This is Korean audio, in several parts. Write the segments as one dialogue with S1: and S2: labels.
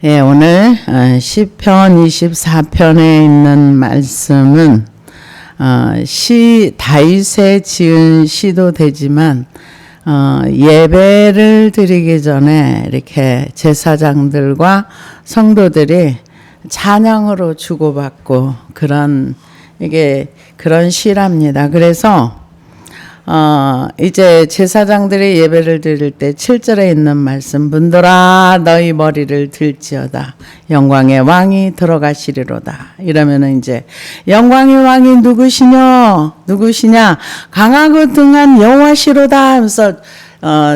S1: 예, 오늘 시편 24편에 있는 말씀은 다윗에 지은 시도 되지만 예배를 드리기 전에 이렇게 제사장들과 성도들이 찬양으로 주고받고 그런 시랍니다. 그래서 이제 제사장들이 예배를 드릴 때 7절에 있는 말씀, 분들아 너희 머리를 들지어다 영광의 왕이 들어가시리로다. 이러면은 이제 영광의 왕이 누구시냐 강하고 등한 여호와시로다 하면서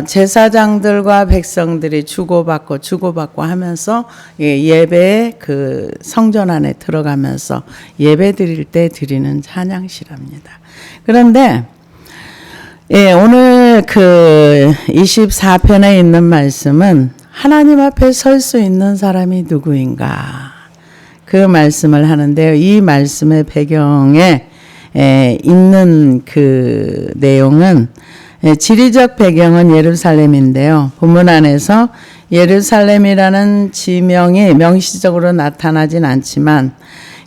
S1: 제사장들과 백성들이 주고받고 하면서 예배의 그 성전 안에 들어가면서 예배 드릴 때 드리는 찬양시랍니다. 그런데 오늘 그 24편에 있는 말씀은 하나님 앞에 설 수 있는 사람이 누구인가 그 말씀을 하는데요. 이 말씀의 배경에 있는 그 내용은 지리적 배경은 예루살렘인데요. 본문 안에서 예루살렘이라는 지명이 명시적으로 나타나진 않지만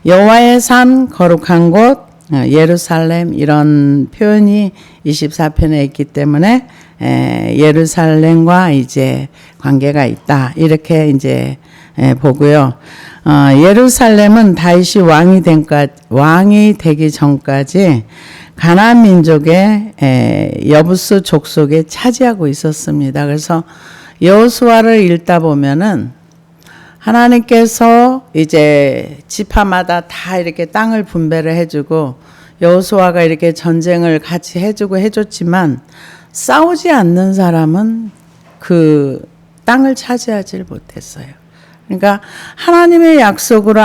S1: 여호와의 산 거룩한 곳 예루살렘 이런 표현이 24편에 있기 때문에 예루살렘과 이제 관계가 있다 이렇게 이제 보고요. 예루살렘은 다윗이 왕이 되기 전까지 가나안 민족의 여부스 족속에 차지하고 있었습니다. 그래서 여호수아를 읽다 보면은 하나님께서 이제 지파마다 다 이렇게 땅을 분배를 해주고 여호수아가 이렇게 전쟁을 같이 해줬지만 싸우지 않는 사람은 그 땅을 차지하지 못했어요. 그러니까 하나님의 약속으로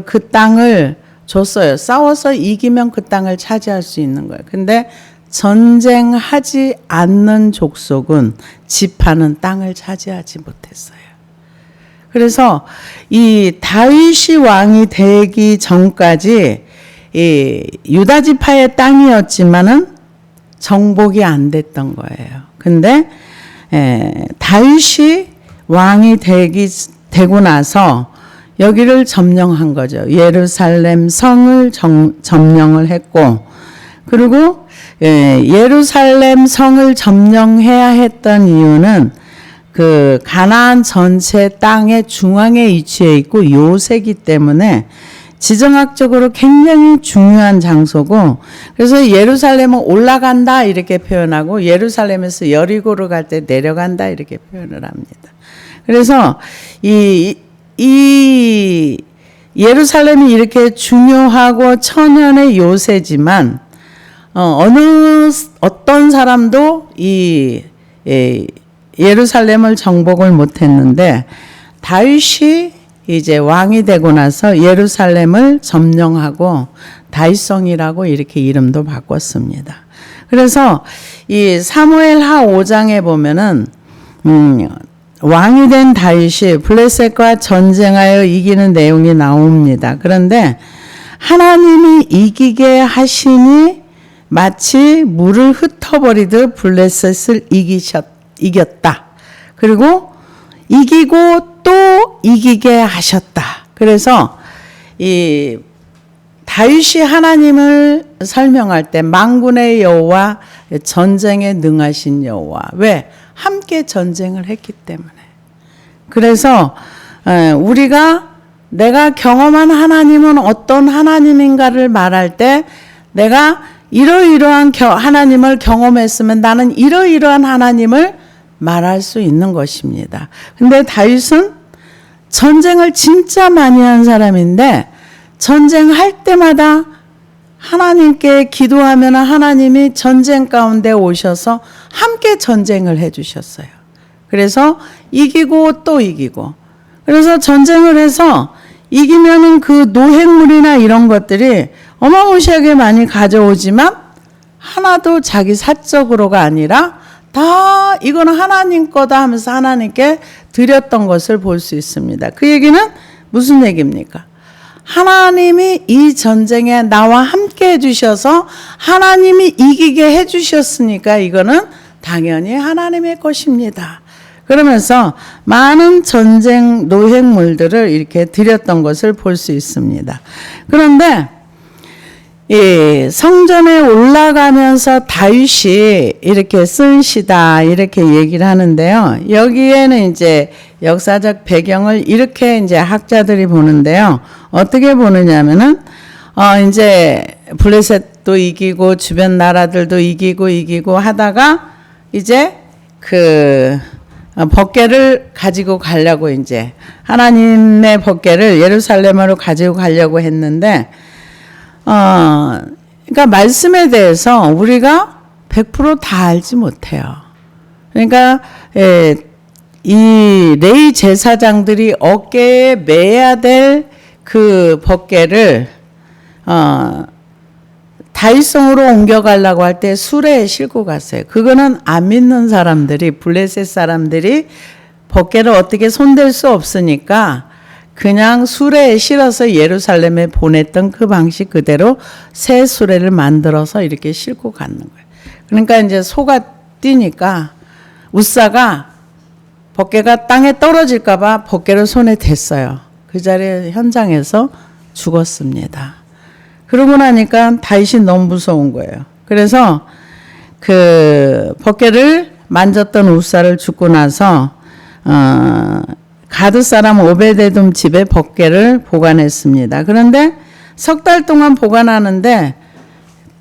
S1: 그 땅을 줬어요. 싸워서 이기면 그 땅을 차지할 수 있는 거예요. 근데 전쟁하지 않는 족속은 지파는 땅을 차지하지 못했어요. 그래서 이 다윗이 왕이 되기 전까지 이 유다 지파의 땅이었지만은 정복이 안 됐던 거예요. 근데 다윗이 왕이 되고 나서 여기를 점령한 거죠. 예루살렘 성을 점령을 했고, 그리고 예루살렘 성을 점령해야 했던 이유는 그 가나안 전체 땅의 중앙에 위치해 있고 요새이기 때문에 지정학적으로 굉장히 중요한 장소고, 그래서 예루살렘은 올라간다 이렇게 표현하고 예루살렘에서 여리고로 갈 때 내려간다 이렇게 표현을 합니다. 그래서 이 예루살렘이 이렇게 중요하고 천연의 요새지만 어떤 사람도 이 예루살렘을 정복을 못했는데 다윗이 이제 왕이 되고 나서 예루살렘을 점령하고 다윗성이라고 이렇게 이름도 바꿨습니다. 그래서 이 사무엘하 5장에 보면은 왕이 된 다윗이 블레셋과 전쟁하여 이기는 내용이 나옵니다. 그런데 하나님이 이기게 하시니 마치 물을 흩어버리듯 블레셋을 이겼다. 그리고 이기고 또 이기게 하셨다. 그래서 이 다윗이 하나님을 설명할 때 만군의 여호와, 전쟁에 능하신 여호와. 왜? 함께 전쟁을 했기 때문에. 그래서 내가 경험한 하나님은 어떤 하나님인가를 말할 때 내가 이러이러한 하나님을 경험했으면 나는 이러이러한 하나님을 말할 수 있는 것입니다. 근데 다윗은 전쟁을 진짜 많이 한 사람인데 전쟁할 때마다 하나님께 기도하면 하나님이 전쟁 가운데 오셔서 함께 전쟁을 해주셨어요. 그래서 이기고 또 이기고. 그래서 전쟁을 해서 이기면은 그 노획물이나 이런 것들이 어마무시하게 많이 가져오지만 하나도 자기 사적으로가 아니라 다 이거는 하나님 거다 하면서 하나님께 드렸던 것을 볼 수 있습니다. 그 얘기는 무슨 얘기입니까? 하나님이 이 전쟁에 나와 함께 해주셔서 하나님이 이기게 해주셨으니까 이거는 당연히 하나님의 것입니다. 그러면서 많은 전쟁 노획물들을 이렇게 드렸던 것을 볼 수 있습니다. 그런데 이 성전에 올라가면서 다윗이 이렇게 쓴 시다 이렇게 얘기를 하는데요. 여기에는 이제 역사적 배경을 이렇게 이제 학자들이 보는데요. 어떻게 보느냐면은 이제 블레셋도 이기고 주변 나라들도 이기고 하다가 이제 그 법궤를 가지고 가려고 이제 하나님의 법궤를 예루살렘으로 가지고 가려고 했는데 그러니까 말씀에 대해서 우리가 100% 다 알지 못해요. 그러니까 이 레위 제사장들이 어깨에 매야 될 그 법궤를 다윗성으로 옮겨가려고 할 때 수레에 싣고 갔어요. 그거는 안 믿는 사람들이 블레셋 사람들이 법궤를 어떻게 손댈 수 없으니까 그냥 수레에 실어서 예루살렘에 보냈던 그 방식 그대로 새 수레를 만들어서 이렇게 싣고 가는 거예요. 그러니까 이제 소가 뛰니까 우사가 법궤가 땅에 떨어질까 봐 법궤를 손에 댔어요. 그 자리에 현장에서 죽었습니다. 그러고 나니까 다윗이 너무 무서운 거예요. 그래서 그 법궤를 만졌던 우사를 죽고 나서 가드 사람 오베데돔 집에 법궤를 보관했습니다. 그런데 석 달 동안 보관하는데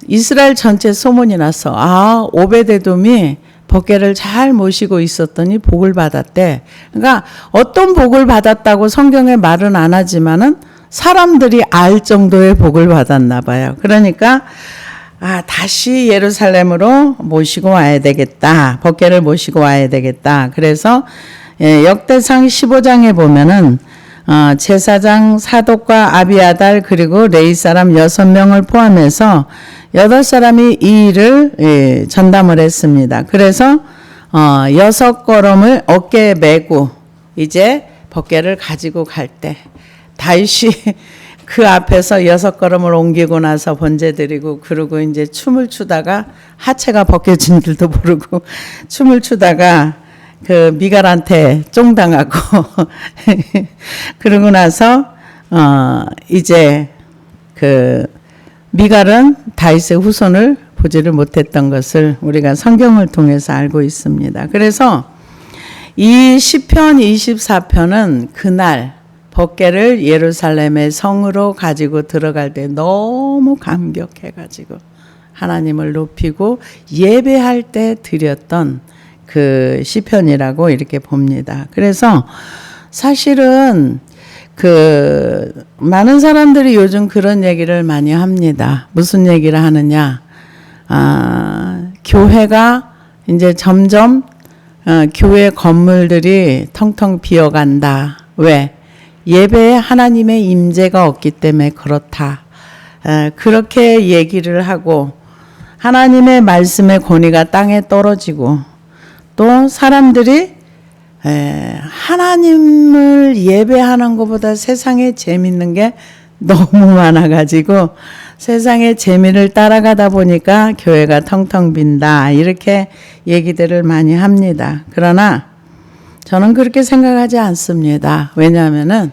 S1: 이스라엘 전체 소문이 나서 오베데돔이 법궤를 잘 모시고 있었더니 복을 받았대. 그러니까 어떤 복을 받았다고 성경에 말은 안 하지만은 사람들이 알 정도의 복을 받았나 봐요. 그러니까 다시 예루살렘으로 모시고 와야 되겠다. 법궤를 모시고 와야 되겠다. 그래서 역대상 15장에 보면은 제사장 사독과 아비아달 그리고 레위 사람 6명을 포함해서 8사람이 이 일을 전담을 했습니다. 그래서 6걸음을 어깨에 메고 이제 법궤를 가지고 갈 때 다윗이 그 앞에서 6걸음을 옮기고 나서 번제 드리고 그러고 이제 춤을 추다가 하체가 벗겨진 줄도 모르고 춤을 추다가 그 미갈한테 쫑당하고 그러고 나서 이제 그 미갈은 다윗의 후손을 보지를 못했던 것을 우리가 성경을 통해서 알고 있습니다. 그래서 이 시편 24편은 그날 법궤를 예루살렘의 성으로 가지고 들어갈 때 너무 감격해가지고 하나님을 높이고 예배할 때 드렸던 그 시편이라고 이렇게 봅니다. 그래서 사실은 그 많은 사람들이 요즘 그런 얘기를 많이 합니다. 무슨 얘기를 하느냐? 교회가 이제 점점 교회 건물들이 텅텅 비어간다. 왜? 예배에 하나님의 임재가 없기 때문에 그렇다. 그렇게 얘기를 하고 하나님의 말씀의 권위가 땅에 떨어지고 또 사람들이 하나님을 예배하는 것보다 세상에 재밌는 게 너무 많아가지고 세상의 재미를 따라가다 보니까 교회가 텅텅 빈다 이렇게 얘기들을 많이 합니다. 그러나 저는 그렇게 생각하지 않습니다. 왜냐하면은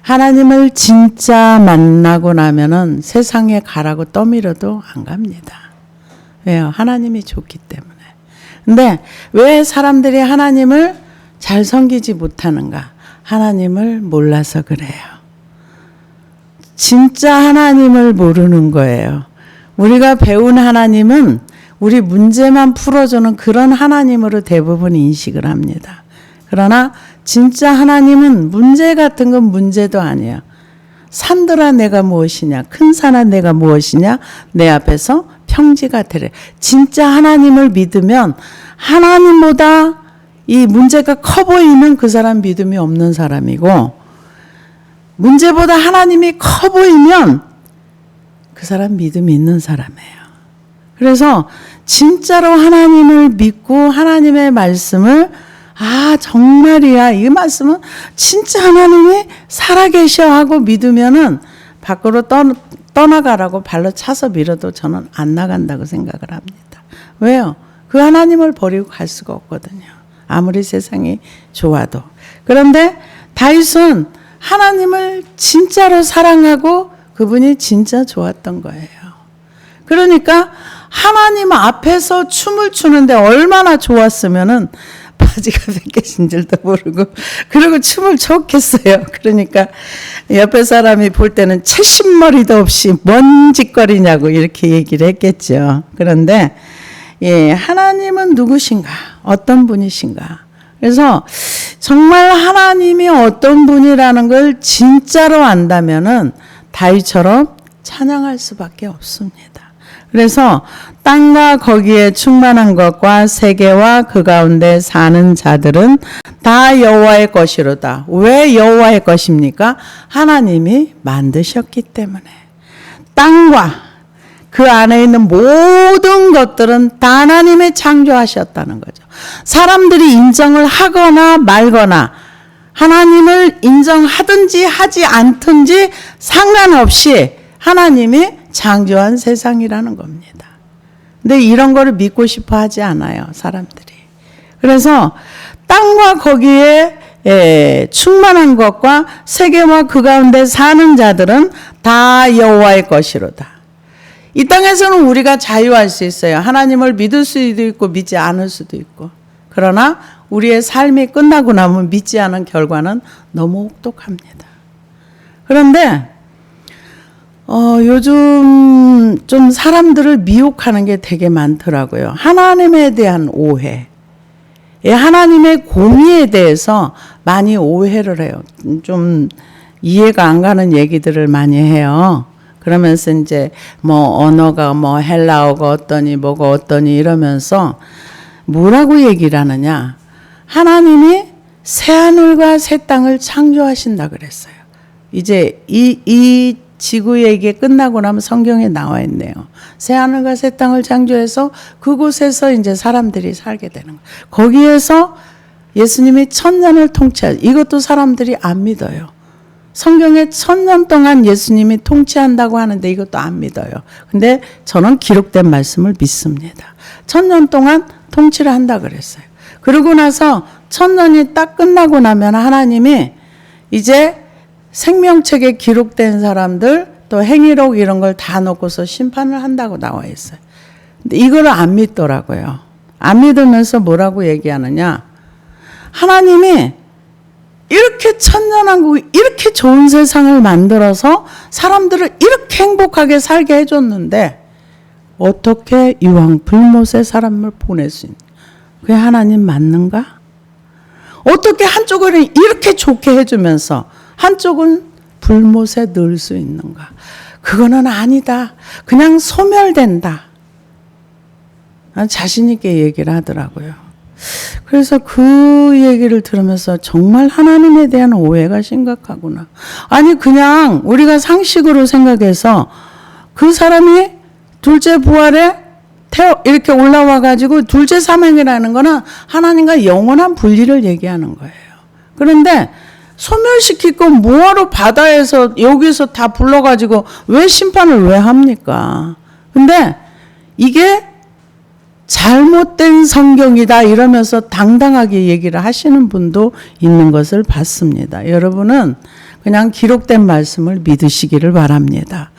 S1: 하나님을 진짜 만나고 나면은 세상에 가라고 떠밀어도 안 갑니다. 왜요? 하나님이 좋기 때문에. 근데 왜 사람들이 하나님을 잘 섬기지 못하는가? 하나님을 몰라서 그래요. 진짜 하나님을 모르는 거예요. 우리가 배운 하나님은 우리 문제만 풀어주는 그런 하나님으로 대부분 인식을 합니다. 그러나 진짜 하나님은 문제 같은 건 문제도 아니에요. 산들아 내가 무엇이냐, 큰 산아 내가 무엇이냐, 내 앞에서 평지가 되래. 진짜 하나님을 믿으면 하나님보다 이 문제가 커 보이면 그 사람 믿음이 없는 사람이고, 문제보다 하나님이 커 보이면 그 사람 믿음이 있는 사람이에요. 그래서 진짜로 하나님을 믿고 하나님의 말씀을 정말이야. 이 말씀은 진짜 하나님이 살아계셔 하고 믿으면은 밖으로 떠나가라고 발로 차서 밀어도 저는 안 나간다고 생각을 합니다. 왜요? 그 하나님을 버리고 갈 수가 없거든요. 아무리 세상이 좋아도. 그런데 다윗은 하나님을 진짜로 사랑하고 그분이 진짜 좋았던 거예요. 그러니까 하나님 앞에서 춤을 추는데 얼마나 좋았으면은 바지가 벗겨진 줄도 모르고 그리고 춤을 췄겠어요. 그러니까 옆에 사람이 볼 때는 채신머리도 없이 뭔 짓거리냐고 이렇게 얘기를 했겠죠. 그런데 하나님은 누구신가? 어떤 분이신가? 그래서 정말 하나님이 어떤 분이라는 걸 진짜로 안다면은 다윗처럼 찬양할 수밖에 없습니다. 그래서 땅과 거기에 충만한 것과 세계와 그 가운데 사는 자들은 다 여호와의 것이로다. 왜 여호와의 것입니까? 하나님이 만드셨기 때문에. 땅과 그 안에 있는 모든 것들은 다 하나님이 창조하셨다는 거죠. 사람들이 인정을 하거나 말거나 하나님을 인정하든지 하지 않든지 상관없이 하나님이 창조한 세상이라는 겁니다. 근데 이런 거를 믿고 싶어 하지 않아요, 사람들이. 그래서 땅과 거기에 충만한 것과 세계와 그 가운데 사는 자들은 다 여호와의 것이로다. 이 땅에서는 우리가 자유할 수 있어요. 하나님을 믿을 수도 있고 믿지 않을 수도 있고. 그러나 우리의 삶이 끝나고 나면 믿지 않은 결과는 너무 혹독합니다. 그런데 요즘 좀 사람들을 미혹하는 게 되게 많더라고요. 하나님에 대한 오해. 하나님의 공의에 대해서 많이 오해를 해요. 좀 이해가 안 가는 얘기들을 많이 해요. 그러면서 이제 언어가 헬라어가 어떠니 뭐가 어떠니 이러면서 뭐라고 얘기를 하느냐. 하나님이 새하늘과 새 땅을 창조하신다 그랬어요. 이제 이 지구 얘기 끝나고 나면 성경에 나와 있네요. 새하늘과 새 땅을 창조해서 그곳에서 이제 사람들이 살게 되는 거예요. 거기에서 예수님이 1000년을 이것도 사람들이 안 믿어요. 성경에 1000년 동안 예수님이 통치한다고 하는데 이것도 안 믿어요. 근데 저는 기록된 말씀을 믿습니다. 1000년 동안 통치를 한다 그랬어요. 그러고 나서 1000년이 딱 끝나고 나면 하나님이 이제 생명책에 기록된 사람들 또 행위록 이런 걸 다 놓고서 심판을 한다고 나와 있어요. 근데 이거를 안 믿더라고요. 안 믿으면서 뭐라고 얘기하느냐. 하나님이 이렇게 천년왕국 이렇게 좋은 세상을 만들어서 사람들을 이렇게 행복하게 살게 해줬는데 어떻게 이왕 불못의 사람을 보낼 수 있는 그게 하나님 맞는가? 어떻게 한쪽은 이렇게 좋게 해주면서 한쪽은 불못에 넣을 수 있는가? 그거는 아니다. 그냥 소멸된다. 자신 있게 얘기를 하더라고요. 그래서 그 얘기를 들으면서 정말 하나님에 대한 오해가 심각하구나. 아니 그냥 우리가 상식으로 생각해서 그 사람이 둘째 부활에 이렇게 올라와 가지고 둘째 사명이라는 거는 하나님과 영원한 분리를 얘기하는 거예요. 그런데 소멸시키고 뭐하러 바다에서 여기서 다 불러가지고 왜 심판을 왜 합니까? 근데 이게 잘못된 성경이다 이러면서 당당하게 얘기를 하시는 분도 있는 것을 봤습니다. 여러분은 그냥 기록된 말씀을 믿으시기를 바랍니다.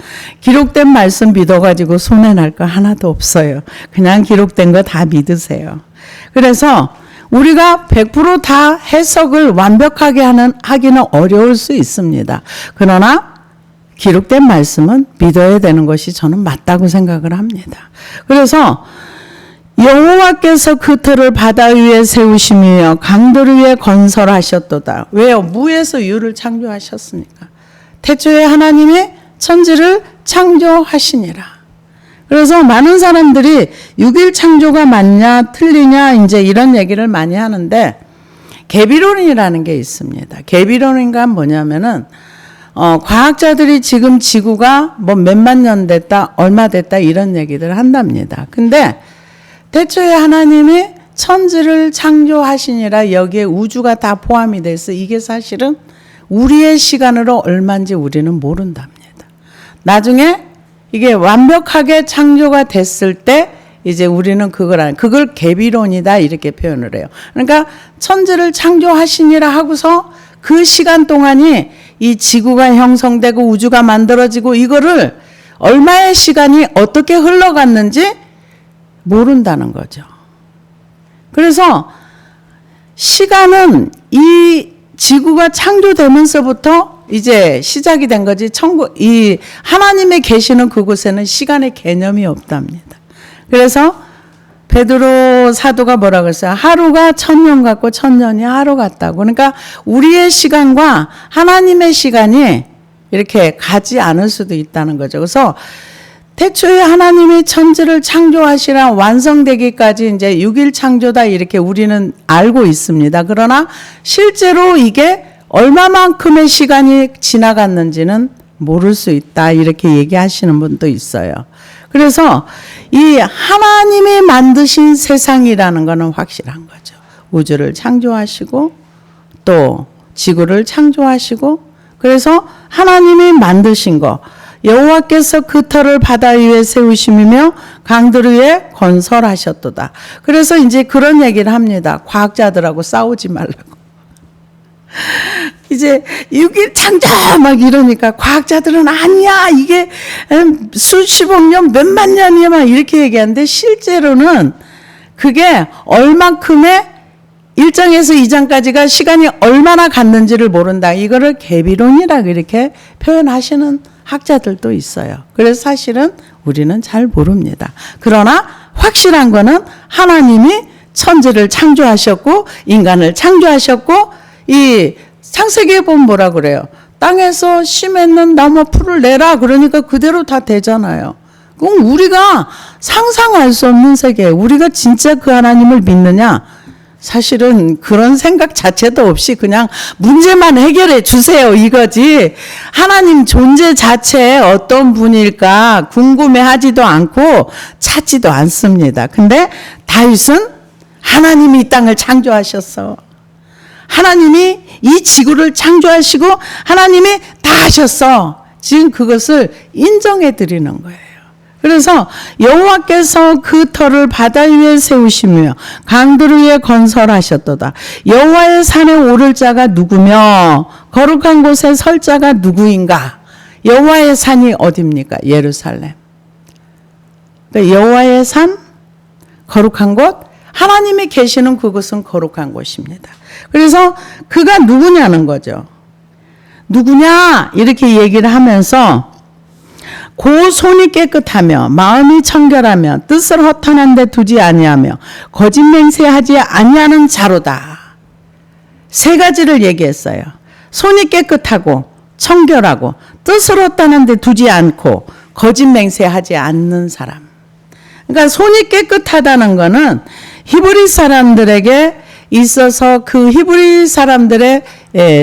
S1: 기록된 말씀 믿어가지고 손해날 거 하나도 없어요. 그냥 기록된 거 다 믿으세요. 그래서 우리가 100% 다 해석을 완벽하게 하기는 어려울 수 있습니다. 그러나 기록된 말씀은 믿어야 되는 것이 저는 맞다고 생각을 합니다. 그래서 여호와께서 그 틀을 바다 위에 세우시며 강들 위에 건설하셨도다. 왜요? 무에서 유를 창조하셨으니까. 태초에 하나님이 천지를 창조하시니라. 그래서 많은 사람들이 6일 창조가 맞냐 틀리냐 이제 이런 얘기를 많이 하는데 개비론이라는 게 있습니다. 개비론인가 뭐냐면은 과학자들이 지금 지구가 몇만 년 됐다 얼마 됐다 이런 얘기들을 한답니다. 근데 태초에 하나님이 천지를 창조하시니라 여기에 우주가 다 포함이 돼서 이게 사실은 우리의 시간으로 얼마인지 우리는 모른답니다. 나중에 이게 완벽하게 창조가 됐을 때 이제 우리는 그걸 계비론이다 이렇게 표현을 해요. 그러니까 천지를 창조하시니라 하고서 그 시간 동안이 이 지구가 형성되고 우주가 만들어지고 이거를 얼마의 시간이 어떻게 흘러갔는지 모른다는 거죠. 그래서 시간은 이 지구가 창조되면서부터 이제 시작이 된 거지. 이 하나님의 계시는 그곳에는 시간의 개념이 없답니다. 그래서 베드로 사도가 뭐라고 했어요? 하루가 1000년 같고 1000년이 하루 같다고. 그러니까 우리의 시간과 하나님의 시간이 이렇게 가지 않을 수도 있다는 거죠. 그래서 태초에 하나님이 천지를 창조하시라 완성되기까지 이제 6일 창조다 이렇게 우리는 알고 있습니다. 그러나 실제로 이게 얼마만큼의 시간이 지나갔는지는 모를 수 있다 이렇게 얘기하시는 분도 있어요. 그래서 이 하나님이 만드신 세상이라는 것은 확실한 거죠. 우주를 창조하시고 또 지구를 창조하시고 그래서 하나님이 만드신 거 여호와께서 그 터를 바다 위에 세우심이며 강들 위에 건설하셨도다. 그래서 이제 그런 얘기를 합니다. 과학자들하고 싸우지 말라고. 이제 6일 창조 막 이러니까 과학자들은 아니야 이게 수십억 년 몇만 년이야 막 이렇게 얘기하는데 실제로는 그게 얼만큼의 1장에서 2장까지가 시간이 얼마나 갔는지를 모른다. 이거를 계비론이라고 이렇게 표현하시는 학자들도 있어요. 그래서 사실은 우리는 잘 모릅니다. 그러나 확실한 거는 하나님이 천지를 창조하셨고 인간을 창조하셨고 이 창세기에 보면 뭐라 그래요? 땅에서 씨 맺는 나무 풀을 내라 그러니까 그대로 다 되잖아요. 그럼 우리가 상상할 수 없는 세계, 우리가 진짜 그 하나님을 믿느냐? 사실은 그런 생각 자체도 없이 그냥 문제만 해결해 주세요 이거지 하나님 존재 자체에 어떤 분일까 궁금해하지도 않고 찾지도 않습니다. 근데 다윗은 하나님이 이 땅을 창조하셨어. 하나님이 이 지구를 창조하시고 하나님이 다 하셨어. 지금 그것을 인정해 드리는 거예요. 그래서 여호와께서 그 터를 바다 위에 세우시며 강들 위에 건설하셨도다. 여호와의 산에 오를 자가 누구며 거룩한 곳에 설 자가 누구인가? 여호와의 산이 어디입니까? 예루살렘. 그러니까 여호와의 산, 거룩한 곳, 하나님이 계시는 그곳은 거룩한 곳입니다. 그래서 그가 누구냐는 거죠. 누구냐? 이렇게 얘기를 하면서 고 손이 깨끗하며 마음이 청결하며 뜻을 허탄한 데 두지 아니하며 거짓 맹세하지 아니하는 자로다. 세 가지를 얘기했어요. 손이 깨끗하고 청결하고 뜻을 허탄한 데 두지 않고 거짓 맹세하지 않는 사람. 그러니까 손이 깨끗하다는 거는 히브리 사람들에게 있어서 그 히브리 사람들의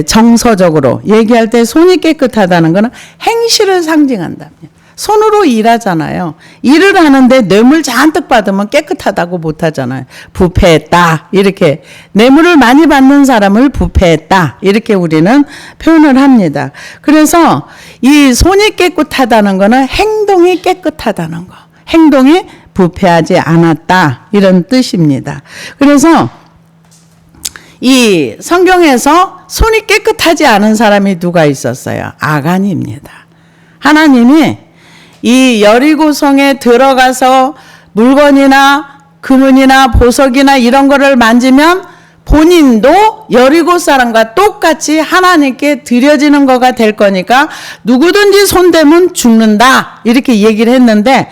S1: 정서적으로 얘기할 때 손이 깨끗하다는 것은 행실을 상징한답니다. 손으로 일하잖아요. 일을 하는데 뇌물 잔뜩 받으면 깨끗하다고 못하잖아요. 부패했다 이렇게 뇌물을 많이 받는 사람을 부패했다 이렇게 우리는 표현을 합니다. 그래서 이 손이 깨끗하다는 것은 행동이 깨끗하다는 거. 행동이 부패하지 않았다 이런 뜻입니다. 그래서 이 성경에서 손이 깨끗하지 않은 사람이 누가 있었어요? 아간입니다. 하나님이 이 여리고성에 들어가서 물건이나 금은이나 보석이나 이런 거를 만지면 본인도 여리고 사람과 똑같이 하나님께 드려지는 거가 될 거니까 누구든지 손대면 죽는다 이렇게 얘기를 했는데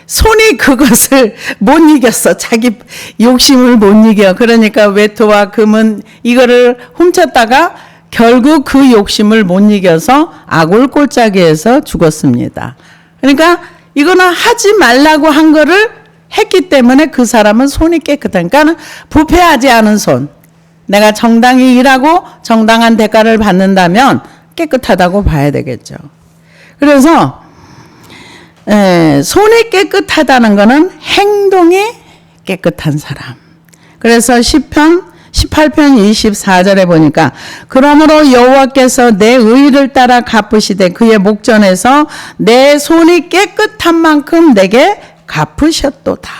S1: 손이 그것을 못 이겼어. 자기 욕심을 못 이겨. 그러니까 외토와 금은 이거를 훔쳤다가 결국 그 욕심을 못 이겨서 아골 골짜기에서 죽었습니다. 그러니까 이거는 하지 말라고 한 거를 했기 때문에 그 사람은 손이 깨끗하니까 부패하지 않은 손. 내가 정당히 일하고 정당한 대가를 받는다면 깨끗하다고 봐야 되겠죠. 그래서 손이 깨끗하다는 것은 행동이 깨끗한 사람. 그래서 시편 18편 24절에 보니까 그러므로 여호와께서 내 의를 따라 갚으시되 그의 목전에서 내 손이 깨끗한 만큼 내게 갚으셨도다.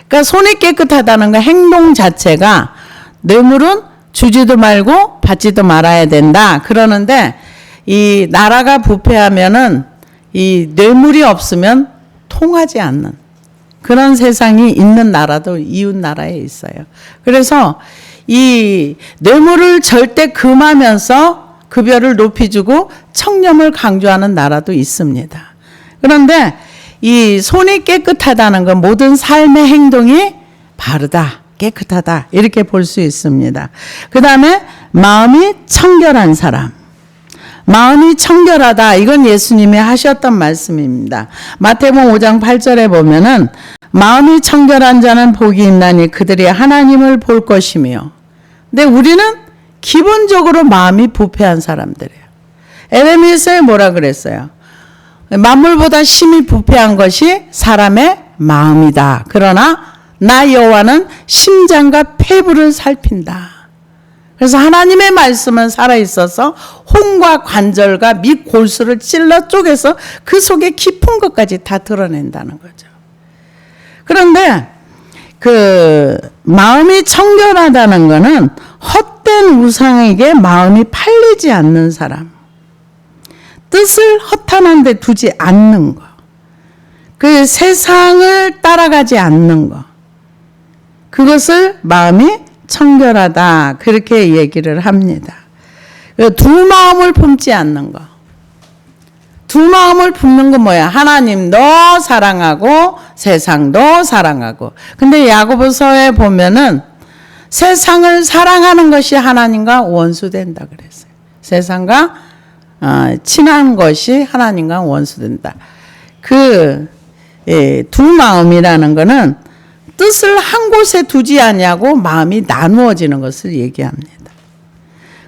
S1: 그러니까 손이 깨끗하다는 거 행동 자체가 뇌물은 주지도 말고 받지도 말아야 된다. 그러는데 이 나라가 부패하면은 이 뇌물이 없으면 통하지 않는 그런 세상이 있는 나라도 이웃 나라에 있어요. 그래서 이 뇌물을 절대 금하면서 급여를 높이 주고 청렴을 강조하는 나라도 있습니다. 그런데 이 손이 깨끗하다는 건 모든 삶의 행동이 바르다, 깨끗하다 이렇게 볼 수 있습니다. 그 다음에 마음이 청결한 사람. 마음이 청결하다. 이건 예수님이 하셨던 말씀입니다. 마태복음 5장 8절에 보면은 마음이 청결한 자는 복이 있나니 그들이 하나님을 볼 것이며. 근데 우리는 기본적으로 마음이 부패한 사람들이에요. 에레미야서에 뭐라 그랬어요? 만물보다 심히 부패한 것이 사람의 마음이다. 그러나 나 여호와는 심장과 폐부를 살핀다. 그래서 하나님의 말씀은 살아있어서 혼과 관절과 밑 골수를 찔러 쪼개서 그 속에 깊은 것까지 다 드러낸다는 거죠. 그런데 그 마음이 청결하다는 것은 헛된 우상에게 마음이 팔리지 않는 사람, 뜻을 허탄한 데 두지 않는 것, 그 세상을 따라가지 않는 것, 그것을 마음이 청결하다 그렇게 얘기를 합니다. 두 마음을 품지 않는 거. 두 마음을 품는 건 뭐야? 하나님도 사랑하고 세상도 사랑하고. 근데 야고보서에 보면은 세상을 사랑하는 것이 하나님과 원수된다 그랬어요. 세상과 친한 것이 하나님과 원수된다. 그 두 마음이라는 거는 뜻을 한 곳에 두지 않냐고 마음이 나누어지는 것을 얘기합니다.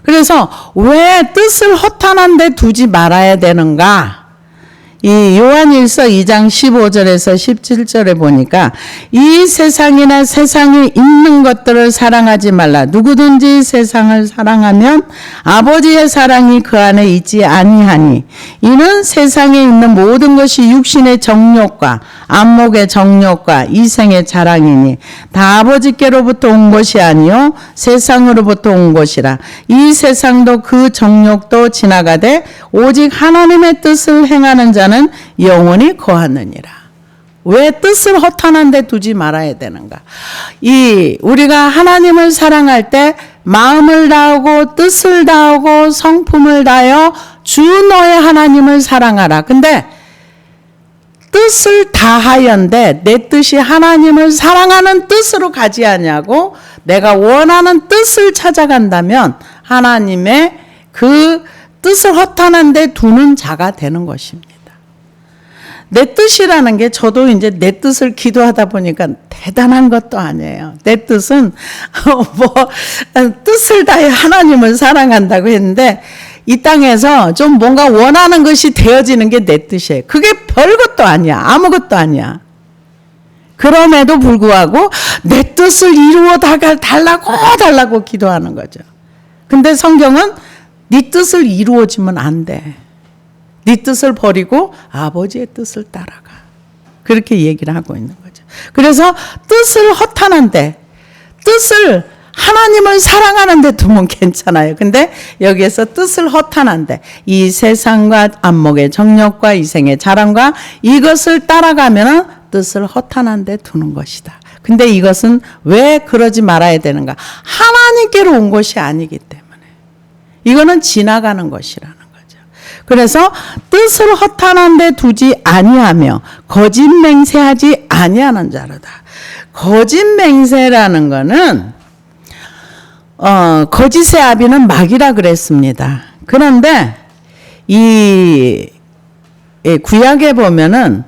S1: 그래서 왜 뜻을 허탄한 데 두지 말아야 되는가? 이 요한일서 2장 15절에서 17절에 보니까 이 세상이나 세상에 있는 것들을 사랑하지 말라. 누구든지 세상을 사랑하면 아버지의 사랑이 그 안에 있지 아니하니 이는 세상에 있는 모든 것이 육신의 정욕과 안목의 정욕과 이생의 자랑이니 다 아버지께로부터 온 것이 아니요 세상으로부터 온 것이라. 이 세상도 그 정욕도 지나가되 오직 하나님의 뜻을 행하는 자는 영원히 거하느니라. 왜 뜻을 허탄한 데 두지 말아야 되는가? 우리가 하나님을 사랑할 때 마음을 다하고 뜻을 다하고 성품을 다하여 주 너의 하나님을 사랑하라. 근데 뜻을 다하연데 내 뜻이 하나님을 사랑하는 뜻으로 가지 않냐고 내가 원하는 뜻을 찾아간다면 하나님의 그 뜻을 허탄한 데 두는 자가 되는 것입니다. 내 뜻이라는 게 저도 이제 내 뜻을 기도하다 보니까 대단한 것도 아니에요. 내 뜻은 뜻을 다해 하나님을 사랑한다고 했는데 이 땅에서 좀 뭔가 원하는 것이 되어지는 게 내 뜻이에요. 그게 별것도 아니야. 아무것도 아니야. 그럼에도 불구하고 내 뜻을 이루어 달라고 기도하는 거죠. 근데 성경은 네 뜻을 이루어지면 안 돼. 네 뜻을 버리고 아버지의 뜻을 따라가. 그렇게 얘기를 하고 있는 거죠. 그래서 뜻을 허탄한데 뜻을 하나님을 사랑하는데 두면 괜찮아요. 근데 여기에서 뜻을 허탄한데 이 세상과 안목의 정욕과 이생의 자랑과 이것을 따라가면 뜻을 허탄한데 두는 것이다. 근데 이것은 왜 그러지 말아야 되는가? 하나님께로 온 것이 아니기 때문에. 이거는 지나가는 것이라는 거죠. 그래서 뜻을 허탄한 데 두지 아니하며 거짓 맹세하지 아니하는 자로다. 거짓 맹세라는 거는 거짓의 아비는 마귀라 그랬습니다. 그런데 이 구약에 보면은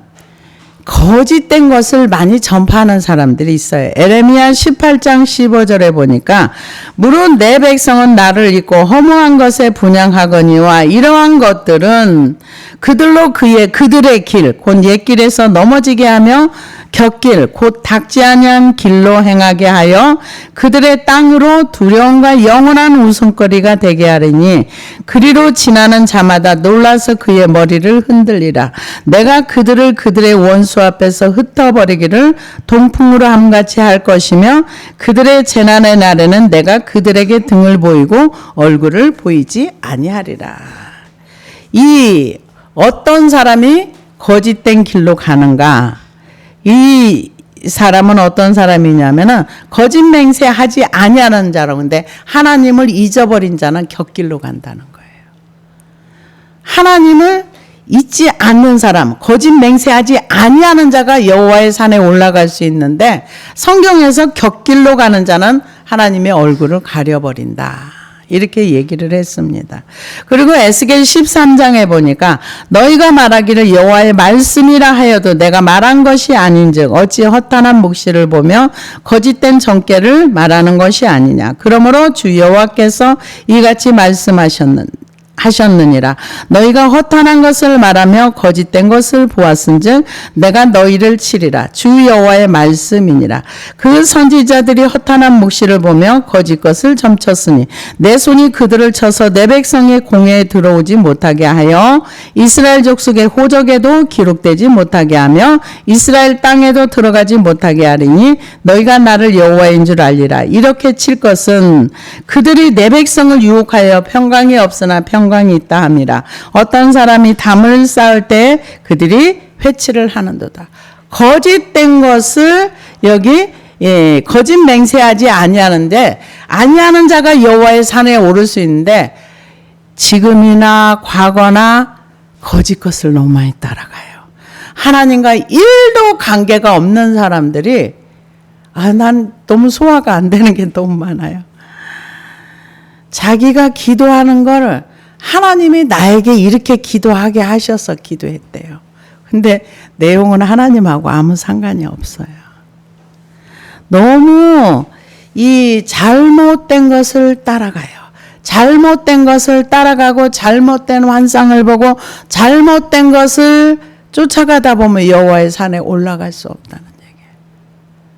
S1: 거짓된 것을 많이 전파하는 사람들이 있어요. 에레미야 18장 15절에 보니까 무릇 내 백성은 나를 잊고 허무한 것에 분향하거니와 이러한 것들은 그들로 그들의 길 곧 옛길에서 넘어지게 하며 곁길 곧 닦지 아니한 길로 행하게 하여 그들의 땅으로 두려움과 영원한 웃음거리가 되게 하리니 그리로 지나는 자마다 놀라서 그의 머리를 흔들리라. 내가 그들을 그들의 원수 여호수 앞에서 흩어버리기를 동풍으로 함같이 할 것이며 그들의 재난의 날에는 내가 그들에게 등을 보이고 얼굴을 보이지 아니하리라. 이 어떤 사람이 거짓된 길로 가는가? 이 사람은 어떤 사람이냐면은 거짓 맹세하지 아니하는 자로. 근데 하나님을 잊어버린 자는 곁길로 간다는 거예요. 하나님을 잊지 않는 사람, 거짓 맹세하지 아니하는 자가 여호와의 산에 올라갈 수 있는데 성경에서 곁길로 가는 자는 하나님의 얼굴을 가려버린다. 이렇게 얘기를 했습니다. 그리고 에스겔 13장에 보니까 너희가 말하기를 여호와의 말씀이라 하여도 내가 말한 것이 아닌즉 어찌 허탄한 묵시를 보며 거짓된 정죄를 말하는 것이 아니냐. 그러므로 주 여호와께서 이같이 하셨느니라. 너희가 허탄한 것을 말하며 거짓된 것을 보았은즉 내가 너희를 치리라. 주 여호와의 말씀이니라. 그 선지자들이 허탄한 묵시를 보며 거짓 것을 점쳤으니 내 손이 그들을 쳐서 내 백성의 공회에 들어오지 못하게 하여 이스라엘 족속의 호적에도 기록되지 못하게 하며 이스라엘 땅에도 들어가지 못하게 하리니 너희가 나를 여호와인 줄 알리라. 이렇게 칠 것은 그들이 내 백성을 유혹하여 평강이 없으나 평강이 있다 함이라. 어떤 사람이 담을 쌓을 때 그들이 회치를 하는도다. 거짓된 것을 여기 거짓 맹세하지 아니하는데 아니하는 자가 여호와의 산에 오를 수 있는데 지금이나 과거나 거짓 것을 너무 많이 따라가요. 하나님과 1도 관계가 없는 사람들이 난 너무 소화가 안 되는 게 너무 많아요. 자기가 기도하는 거를 하나님이 나에게 이렇게 기도하게 하셔서 기도했대요. 근데 내용은 하나님하고 아무 상관이 없어요. 너무 이 잘못된 것을 따라가요. 잘못된 것을 따라가고 잘못된 환상을 보고 잘못된 것을 쫓아가다 보면 여호와의 산에 올라갈 수 없다는 얘기예요.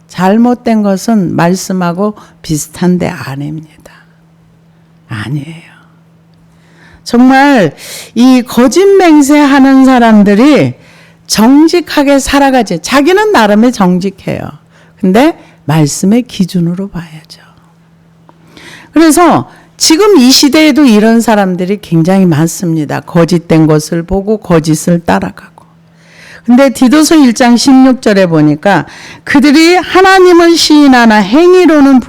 S1: 잘못된 것은 말씀하고 비슷한데 아닙니다. 아니에요. 정말 이 거짓 맹세하는 사람들이 정직하게 살아가지. 자기는 나름의 정직해요. 근데 말씀의 기준으로 봐야죠. 그래서 지금 이 시대에도 이런 사람들이 굉장히 많습니다. 거짓된 것을 보고 거짓을 따라가고. 근데 디도서 1장 16절에 보니까 그들이 하나님을 시인하나 행위로는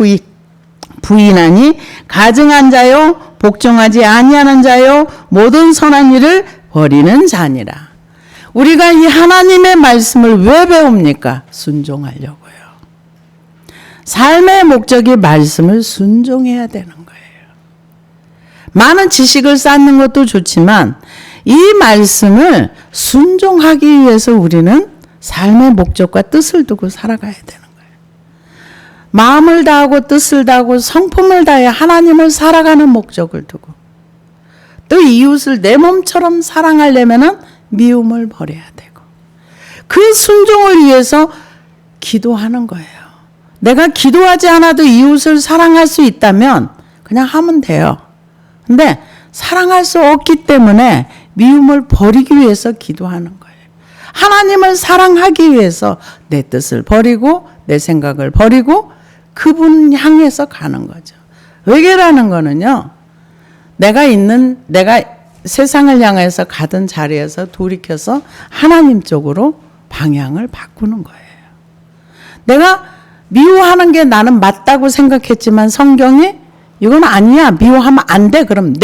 S1: 부인하니 가증한 자요 복종하지 아니하는 자요 모든 선한 일을 버리는 자니라. 우리가 이 하나님의 말씀을 왜 배웁니까? 순종하려고요. 삶의 목적이 말씀을 순종해야 되는 거예요. 많은 지식을 쌓는 것도 좋지만 이 말씀을 순종하기 위해서 우리는 삶의 목적과 뜻을 두고 살아가야 되는 거예요. 마음을 다하고 뜻을 다하고 성품을 다해 하나님을 살아가는 목적을 두고 또 이웃을 내 몸처럼 사랑하려면 미움을 버려야 되고 그 순종을 위해서 기도하는 거예요. 내가 기도하지 않아도 이웃을 사랑할 수 있다면 그냥 하면 돼요. 근데 사랑할 수 없기 때문에 미움을 버리기 위해서 기도하는 거예요. 하나님을 사랑하기 위해서 내 뜻을 버리고 내 생각을 버리고 그분 향해서 가는 거죠. 외계라는 거는요. 내가 세상을 향해서 가던 자리에서 돌이켜서 하나님 쪽으로 방향을 바꾸는 거예요. 내가 미워하는 게 나는 맞다고 생각했지만 성경이 이건 아니야. 미워하면 안 돼. 그럼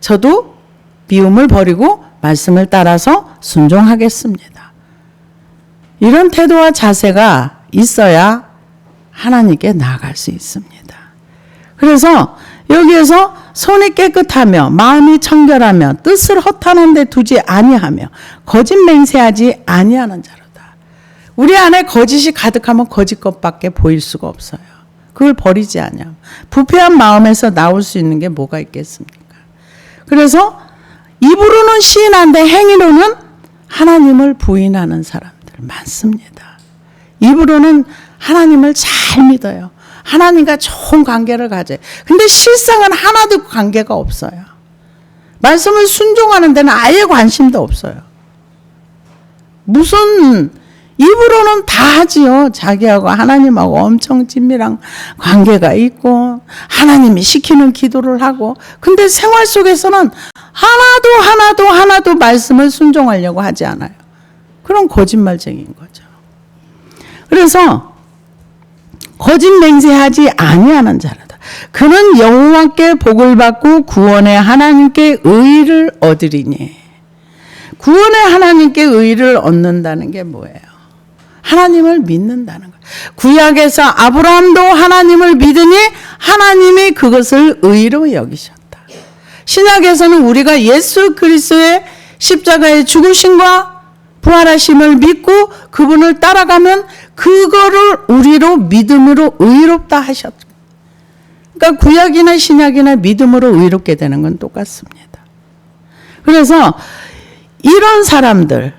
S1: 저도 미움을 버리고 말씀을 따라서 순종하겠습니다. 이런 태도와 자세가 있어야 하나님께 나아갈 수 있습니다. 그래서 여기에서 손이 깨끗하며 마음이 청결하며 뜻을 허탄한 데 두지 아니하며 거짓 맹세하지 아니하는 자로다. 우리 안에 거짓이 가득하면 거짓 것밖에 보일 수가 없어요. 그걸 버리지 않냐. 부패한 마음에서 나올 수 있는 게 뭐가 있겠습니까? 그래서 입으로는 시인한데 행위로는 하나님을 부인하는 사람들 많습니다. 입으로는 하나님을 잘 믿어요. 하나님과 좋은 관계를 가져요. 근데 실상은 하나도 관계가 없어요. 말씀을 순종하는 데는 아예 관심도 없어요. 무슨 입으로는 다 하지요. 자기하고 하나님하고 엄청 친밀한 관계가 있고 하나님이 시키는 기도를 하고, 근데 생활 속에서는 하나도 말씀을 순종하려고 하지 않아요. 그런 거짓말쟁이인 거죠. 그래서 거짓 맹세하지 아니하는 자라다. 그는 여호와께 복을 받고 구원의 하나님께 의를 얻으리니. 구원의 하나님께 의를 얻는다는 게 뭐예요? 하나님을 믿는다는 거예요. 구약에서 아브라함도 하나님을 믿으니 하나님이 그것을 의로 여기셨다. 신약에서는 우리가 예수 그리스도의 십자가의 죽으심과 부활하심을 믿고 그분을 따라가면 그거를 우리로 믿음으로 의롭다 하셨다. 그러니까 구약이나 신약이나 믿음으로 의롭게 되는 건 똑같습니다. 그래서 이런 사람들,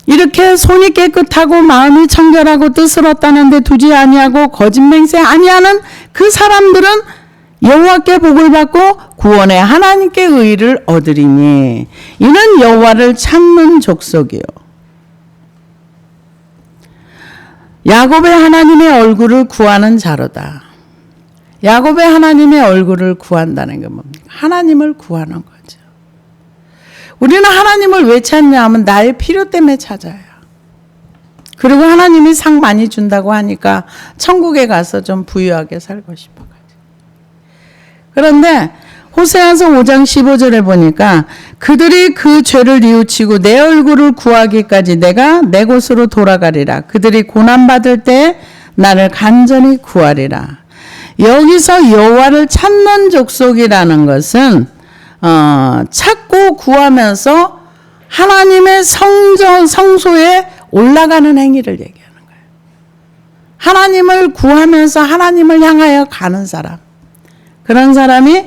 S1: 이렇게 손이 깨끗하고 마음이 청결하고 뜻을 얻다는 데 두지 아니하고 거짓 맹세 아니하는 그 사람들은 여호와께 복을 받고 구원의 하나님께 의를 얻으리니 이는 여호와를 찾는 족속이요 야곱의 하나님의 얼굴을 구하는 자로다. 야곱의 하나님의 얼굴을 구한다는 게 뭡니까? 하나님을 구하는 거죠. 우리는 하나님을 왜 찾냐 하면 나의 필요 때문에 찾아요. 그리고 하나님이 상 많이 준다고 하니까 천국에 가서 좀 부유하게 살고 싶어가지고. 그런데 호세아서 5장 15절에 보니까 그들이 그 죄를 뉘우치고 내 얼굴을 구하기까지 내가 내 곳으로 돌아가리라. 그들이 고난받을 때 나를 간절히 구하리라. 여기서 여호와를 찾는 족속이라는 것은 찾고 구하면서 하나님의 성소에 올라가는 행위를 얘기하는 거예요. 하나님을 구하면서 하나님을 향하여 가는 사람. 그런 사람이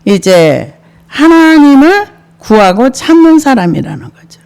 S1: 이제 하나님을 구하고 찾는 사람이라는 거죠.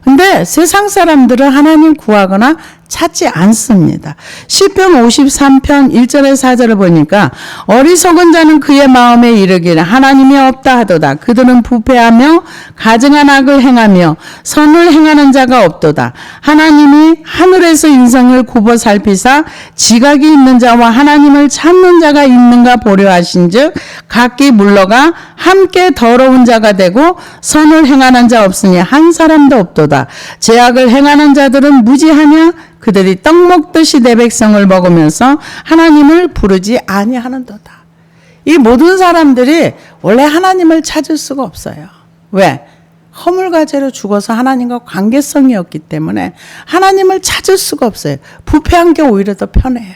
S1: 근데 세상 사람들은 하나님 구하거나 찾지 않습니다. 시편 53편 1절에 4절을 보니까 어리석은 자는 그의 마음에 이르기를 하나님이 없다 하도다. 그들은 부패하며 가증한 악을 행하며 선을 행하는 자가 없도다. 하나님이 하늘에서 인생을 굽어 살피사 지각이 있는 자와 하나님을 찾는 자가 있는가 보려 하신즉 각기 물러가 함께 더러운 자가 되고 선을 행하는 자 없으니 한 사람도 없도다. 죄악을 행하는 자들은 무지하냐? 그들이 떡 먹듯이 내 백성을 먹으면서 하나님을 부르지 아니하는도다. 이 모든 사람들이 원래 하나님을 찾을 수가 없어요. 왜? 허물과 죄로 죽어서 하나님과 관계성이 없기 때문에 하나님을 찾을 수가 없어요. 부패한 게 오히려 더 편해요.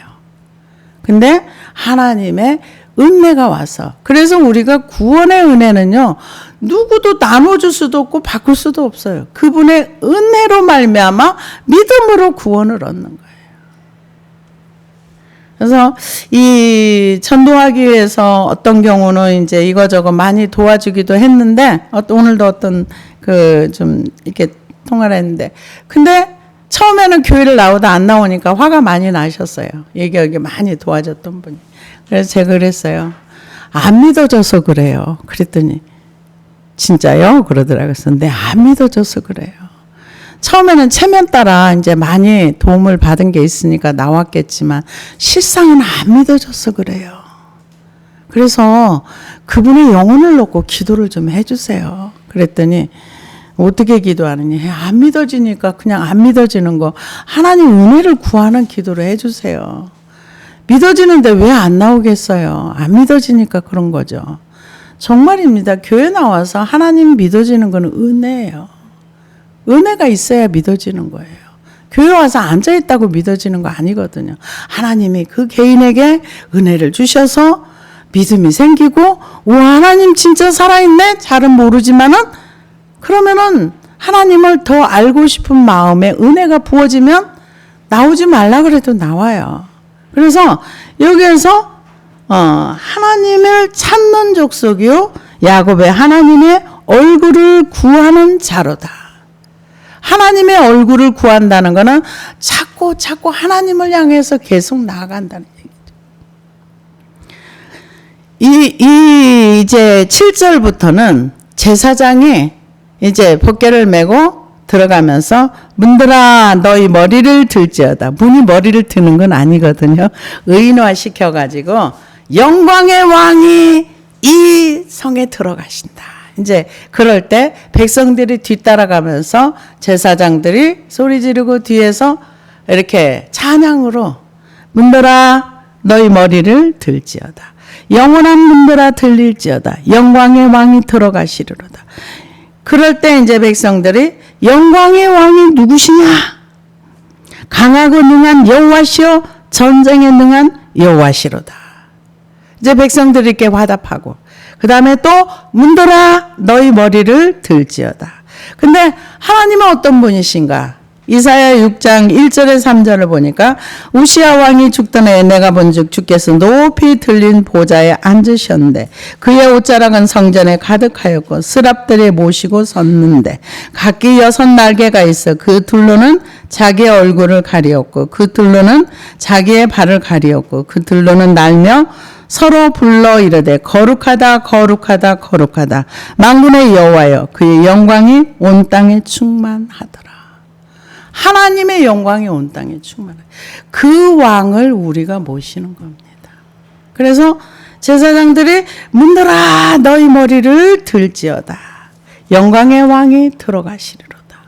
S1: 근데 하나님의 은혜가 와서, 그래서 우리가 구원의 은혜는요 누구도 나눠줄 수도 없고 바꿀 수도 없어요. 그분의 은혜로 말미암아 믿음으로 구원을 얻는 거예요. 그래서 이 전도하기 위해서 어떤 경우는 이제 이거저거 많이 도와주기도 했는데 오늘도 어떤 그 좀 이렇게 통화를 했는데, 근데 처음에는 교회를 나오다 안 나오니까 화가 많이 나셨어요. 여기 많이 도와줬던 분이. 그래서 제가 그랬어요. 안 믿어줘서 그래요. 그랬더니 진짜요? 그러더라고요. 근데 안 믿어줘서 그래요. 처음에는 체면 따라 이제 많이 도움을 받은 게 있으니까 나왔겠지만 실상은 안 믿어줘서 그래요. 그래서 그분의 영혼을 놓고 기도를 좀 해주세요. 그랬더니 어떻게 기도하느냐. 안 믿어지니까 그냥 안 믿어지는 거. 하나님 은혜를 구하는 기도를 해주세요. 믿어지는데 왜 안 나오겠어요? 안 믿어지니까 그런 거죠. 정말입니다. 교회 나와서 하나님 믿어지는 건 은혜예요. 은혜가 있어야 믿어지는 거예요. 교회 와서 앉아있다고 믿어지는 거 아니거든요. 하나님이 그 개인에게 은혜를 주셔서 믿음이 생기고, 와, 하나님 진짜 살아있네? 잘은 모르지만은, 그러면은 하나님을 더 알고 싶은 마음에 은혜가 부어지면 나오지 말라 그래도 나와요. 그래서 여기에서 하나님을 찾는 족속이요 야곱의 하나님의 얼굴을 구하는 자로다. 하나님의 얼굴을 구한다는 것은 자꾸 하나님을 향해서 계속 나아간다는 얘기죠. 이제 7절부터는 제사장이 이제 법궤를 메고 들어가면서 문들아 너희 머리를 들지어다. 문이 머리를 드는 건 아니거든요. 의인화 시켜가지고 영광의 왕이 이 성에 들어가신다. 이제 그럴 때 백성들이 뒤따라가면서 제사장들이 소리 지르고 뒤에서 이렇게 찬양으로 문들아 너희 머리를 들지어다. 영원한 문들아 들릴지어다. 영광의 왕이 들어가시리로다. 그럴 때 이제 백성들이 영광의 왕이 누구시냐? 강하고 능한 여호와시요 전쟁에 능한 여호와시로다. 이제 백성들이 이렇게 화답하고 그 다음에 또 문들아 너희 머리를 들지어다. 근데 하나님은 어떤 분이신가? 이사야 6장 1절에 3절을 보니까 우시야 왕이 죽던 해에 내가 본즉 주께서 높이 들린 보좌에 앉으셨는데 그의 옷자락은 성전에 가득하였고 스랍들이 모시고 섰는데 각기 6날개가 있어 그 둘로는 자기의 얼굴을 가리었고 그 둘로는 자기의 발을 가리었고 그 둘로는 날며 서로 불러 이르되 거룩하다 거룩하다 거룩하다 만군의 여호와여 그의 영광이 온 땅에 충만하더라. 하나님의 영광이 온 땅에 충만해. 그 왕을 우리가 모시는 겁니다. 그래서 제사장들이 문들아 너희 머리를 들지어다. 영광의 왕이 들어가시리로다.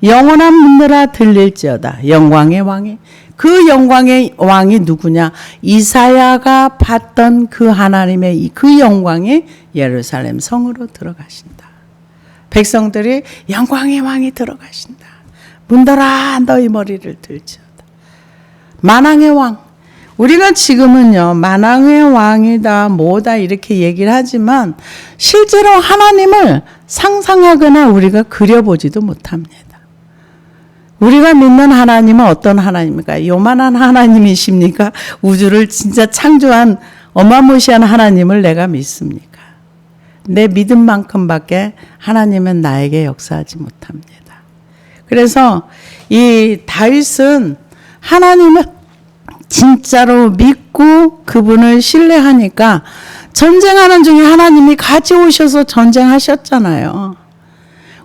S1: 영원한 문들아 들릴지어다. 영광의 왕이. 그 영광의 왕이 누구냐? 이사야가 봤던 그 하나님의 그 영광이 예루살렘 성으로 들어가신다. 백성들이 영광의 왕이 들어가신다. 문들아 너희 머리를 들지어다. 만왕의 왕. 우리가 지금은요 만왕의 왕이다 뭐다 이렇게 얘기를 하지만 실제로 하나님을 상상하거나 우리가 그려보지도 못합니다. 우리가 믿는 하나님은 어떤 하나님입니까? 요만한 하나님이십니까? 우주를 진짜 창조한 어마무시한 하나님을 내가 믿습니까? 내 믿음만큼밖에 하나님은 나에게 역사하지 못합니다. 그래서 이 다윗은 하나님을 진짜로 믿고 그분을 신뢰하니까 전쟁하는 중에 하나님이 같이 오셔서 전쟁하셨잖아요.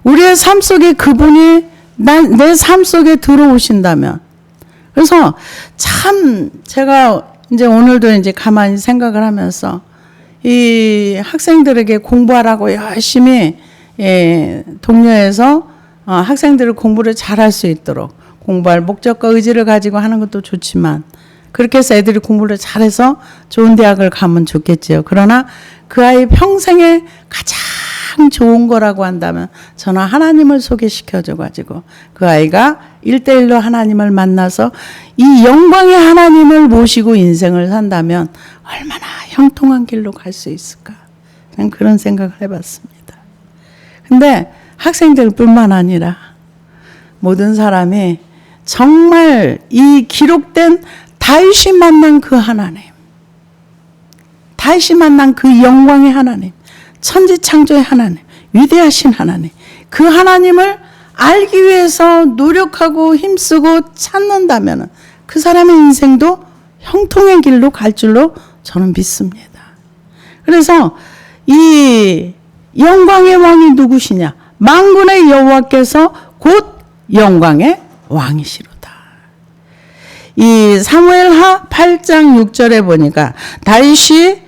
S1: 우리의 삶 속에 그분이 내 삶 속에 들어오신다면. 그래서 참 제가 이제 오늘도 이제 가만히 생각을 하면서 이 학생들에게 공부하라고 열심히 독려해서 학생들을 공부를 잘할 수 있도록 공부할 목적과 의지를 가지고 하는 것도 좋지만 그렇게 해서 애들이 공부를 잘해서 좋은 대학을 가면 좋겠지요. 그러나 그 아이 평생에 가장 좋은 거라고 한다면 저는 하나님을 소개시켜줘가지고 그 아이가 1대1로 하나님을 만나서 이 영광의 하나님을 모시고 인생을 산다면 얼마나 형통한 길로 갈 수 있을까. 그냥 그런 생각을 해봤습니다. 근데 학생들뿐만 아니라 모든 사람이 정말 이 기록된 다윗이 만난 그 하나님, 다윗이 만난 그 영광의 하나님, 천지창조의 하나님, 위대하신 하나님, 그 하나님을 알기 위해서 노력하고 힘쓰고 찾는다면 그 사람의 인생도 형통의 길로 갈 줄로 저는 믿습니다. 그래서 이 영광의 왕이 누구시냐? 만군의 여호와께서 곧 영광의 왕이시로다. 이 사무엘하 8장 6절에 보니까 다윗이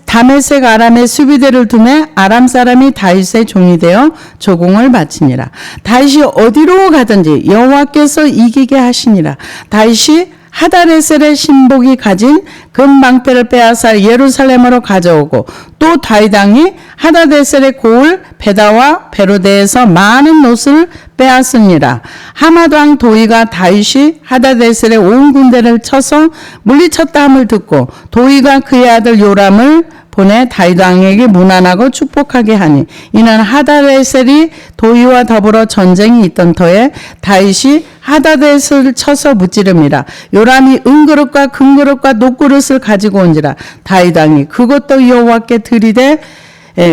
S1: 다메섹 아람의 수비대를 두매 아람 사람이 다윗의 종이 되어 조공을 바치니라. 다윗이 어디로 가든지 여호와께서 이기게 하시니라. 다윗이 하다레셀의 신복이 가진 금방패를 빼앗아 예루살렘으로 가져오고 또 다윗 왕이 하다레셀의 고을 베다와 베로데에서 많은 옷을 빼앗으니라. 하맛 왕 도이가 다윗이 하다레셀의 온 군대를 쳐서 물리쳤다 함을 듣고 도이가 그의 아들 요람을 보내 다윗 왕에게 문안하고 축복하게 하니 이는 하다레셀이 도이와 더불어 전쟁이 있던 터에 다윗이 하다레셀을 쳐서 무찌릅니다. 요람이 은그릇과 금그릇과 녹그릇을 가지고 온지라. 다윗 왕이 그것도 여호와께 드리되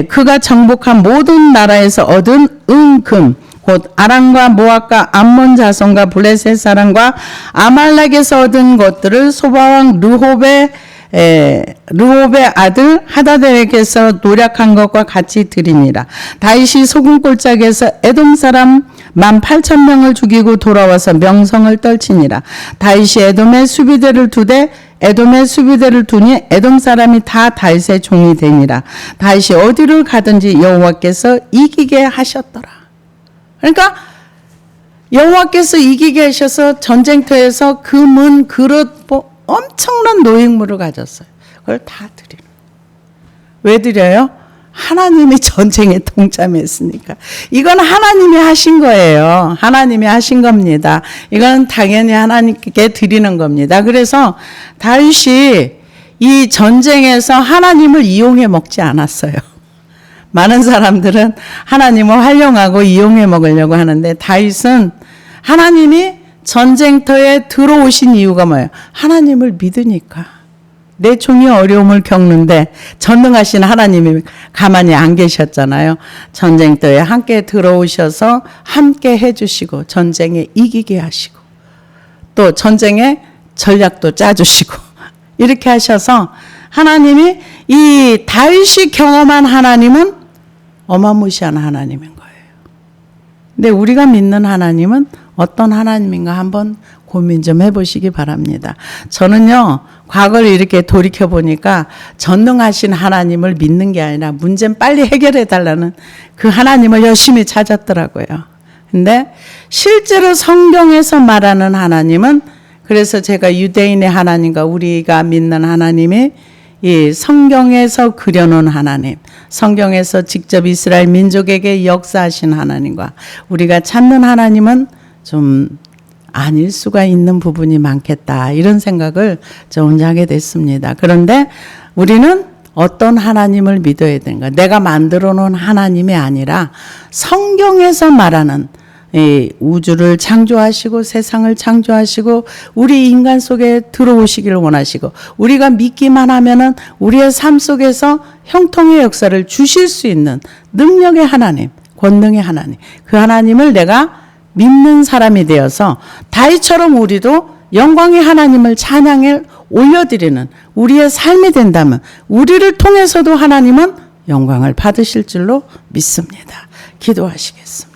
S1: 그가 정복한 모든 나라에서 얻은 은금 곧 아람과 모압과 암몬 자손과 블레셋 사람과 아말렉에서 얻은 것들을 소바왕 르홉의 아들 하다델에게서 노력한 것과 같이 드리니라. 다윗이 소금골짜기에서 에돔 사람 18,000명을 죽이고 돌아와서 명성을 떨치니라. 다윗이 에돔의 수비대를 두되 에돔의 수비대를 두니 에돔 사람이 다 다윗의 종이 되니라. 다윗이 어디를 가든지 여호와께서 이기게 하셨더라. 그러니까 여호와께서 이기게 하셔서 전쟁터에서 금은 그릇 엄청난 노획물을 가졌어요. 그걸 다 드리는. 왜 드려요? 하나님이 전쟁에 동참했으니까. 이건 하나님이 하신 거예요. 하나님이 하신 겁니다. 이건 당연히 하나님께 드리는 겁니다. 그래서 다윗이 이 전쟁에서 하나님을 이용해 먹지 않았어요. 많은 사람들은 하나님을 활용하고 이용해 먹으려고 하는데 다윗은 하나님이 전쟁터에 들어오신 이유가 뭐예요? 하나님을 믿으니까. 내 종이 어려움을 겪는데 전능하신 하나님이 가만히 안 계셨잖아요. 전쟁터에 함께 들어오셔서 함께 해주시고 전쟁에 이기게 하시고 또 전쟁에 전략도 짜주시고 이렇게 하셔서 하나님이 이 다윗이 경험한 하나님은 어마무시한 하나님인 거예요. 근데 우리가 믿는 하나님은 어떤 하나님인가 한번 고민 좀 해보시기 바랍니다. 저는요, 과거를 이렇게 돌이켜 보니까 전능하신 하나님을 믿는 게 아니라 문제는 빨리 해결해 달라는 그 하나님을 열심히 찾았더라고요. 근데 실제로 성경에서 말하는 하나님은, 그래서 제가 유대인의 하나님과 우리가 믿는 하나님이 이 성경에서 그려놓은 하나님, 성경에서 직접 이스라엘 민족에게 역사하신 하나님과 우리가 찾는 하나님은 좀 아닐 수가 있는 부분이 많겠다, 이런 생각을 저 혼자 하게 됐습니다. 그런데 우리는 어떤 하나님을 믿어야 되는가? 내가 만들어 놓은 하나님이 아니라 성경에서 말하는 이 우주를 창조하시고 세상을 창조하시고 우리 인간 속에 들어오시기를 원하시고 우리가 믿기만 하면은 우리의 삶 속에서 형통의 역사를 주실 수 있는 능력의 하나님, 권능의 하나님, 그 하나님을 내가 믿는 사람이 되어서 다윗처럼 우리도 영광의 하나님을 찬양에 올려드리는 우리의 삶이 된다면 우리를 통해서도 하나님은 영광을 받으실 줄로 믿습니다. 기도하시겠습니다.